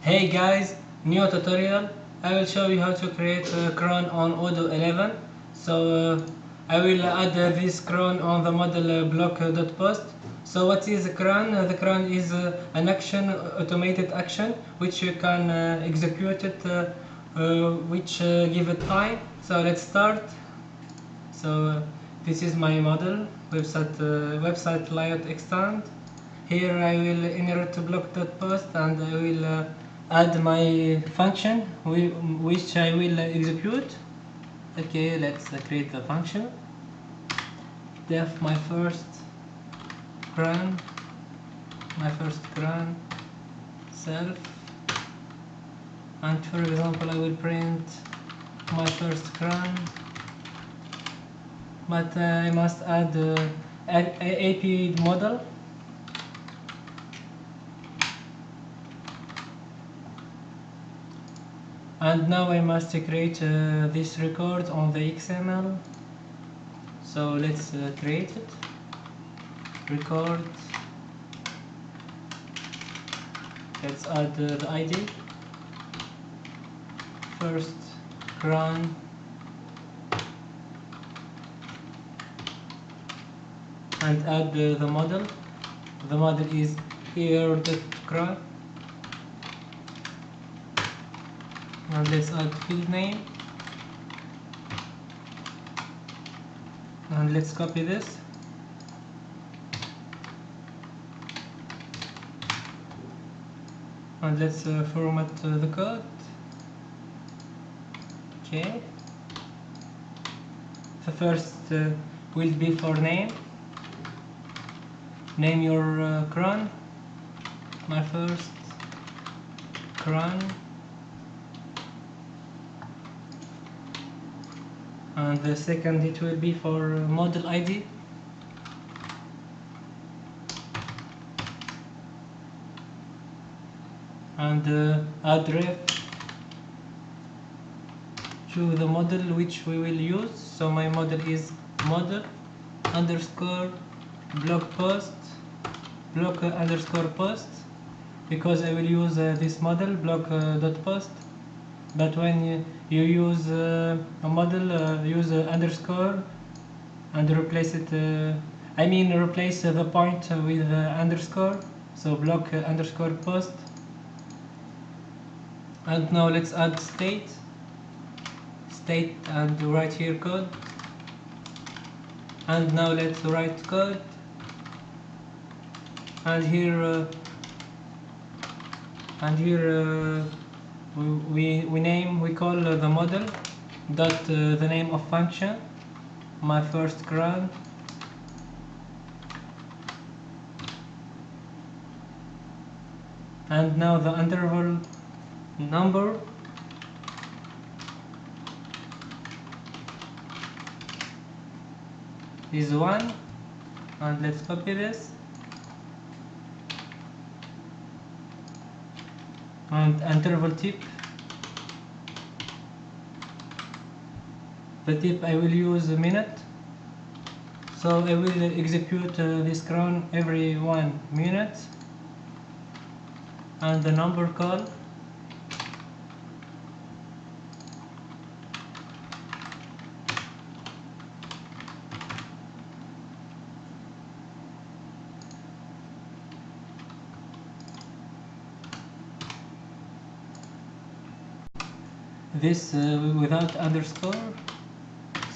Hey guys, new tutorial. I will show you how to create a cron on Odoo 11. I will add this cron on the model block.post. So what is a cron? The cron is an action, automated action, which you can execute it, which give it time. So let's start. This is my model website layout extend. Here I will inherit block.post and I will add my function which I will execute. Okay, let's create the function. Def my first cron self, and for example I will print my first cron, but I must add AP model. And now I must create this record on the XML. So let's create it. Record. Let's add the ID. First cron. And add the model. The model is here.cron. And let's add field name. And let's copy this. And let's format the code. Okay. The first will be for name. Name your cron. My first cron. And the second it will be for model ID. And add ref to the model which we will use. So my model is model underscore block underscore post, because I will use this model block.post. But when you use a model, use underscore and replace it. Replace the point with underscore. So block underscore post. And now let's add state and write here code. And now let's write code. And here we call the model dot the name of function, my first cron, and now the interval number is 1, and let's copy this. And interval type, the type I will use a minute, so I will execute this cron every 1 minute. And the number call, this without underscore,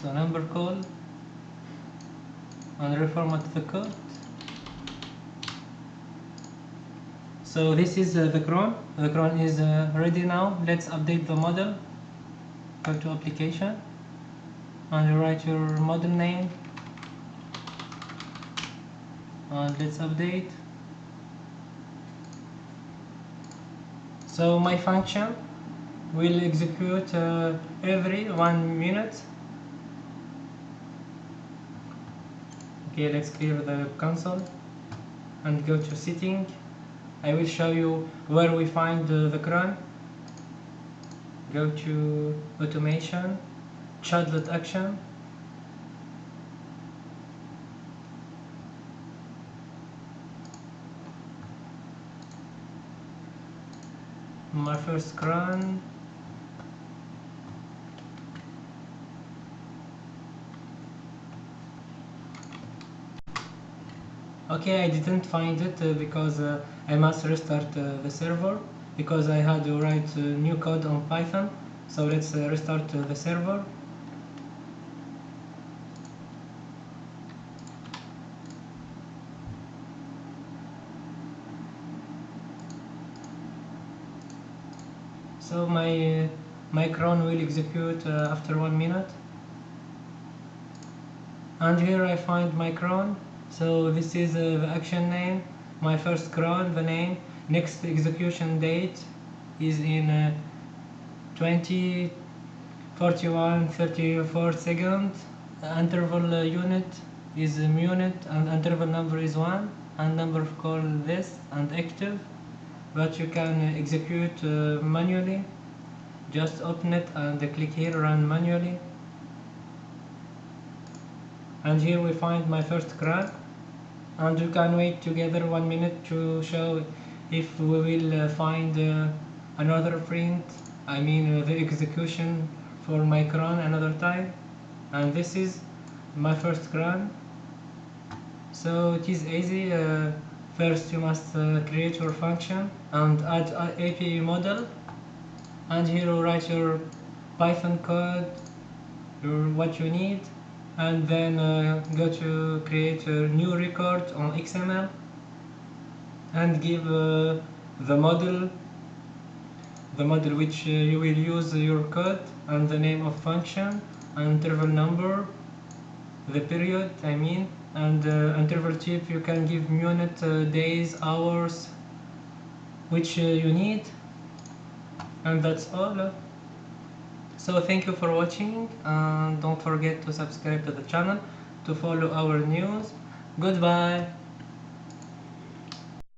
so number call, and reformat the code. So this is the cron. The cron is ready now. Let's update the model. Go to application and write your model name, and let's update. So my function will execute every 1 minute. Okay, let's clear the console and go to setting. I will show you where we find the cron. Go to automation, chatbot, my first cron. Okay, I didn't find it because I must restart the server because I had to write new code on Python. So let's restart the server. So my cron will execute after 1 minute. And here I find my cron. So this is the action name, my first cron, the name. Next execution date is in 20 41 34 seconds. Interval unit is unit and interval number is 1 and number call this and active, but you can execute manually. Just open it and click here run manually, and here we find my first cron, and you can wait together 1 minute to show if we will find another print, I mean the execution for my cron another time. And this is my first cron. So it is easy. First you must create your function and add API model, and here you write your Python code, what you need, and then go to create a new record on XML and give the model which you will use your code, and the name of function, and interval number, the period I mean, and interval type you can give minute, days, hours, which you need, and that's all. So thank you for watching, and don't forget to subscribe to the channel to follow our news. Goodbye.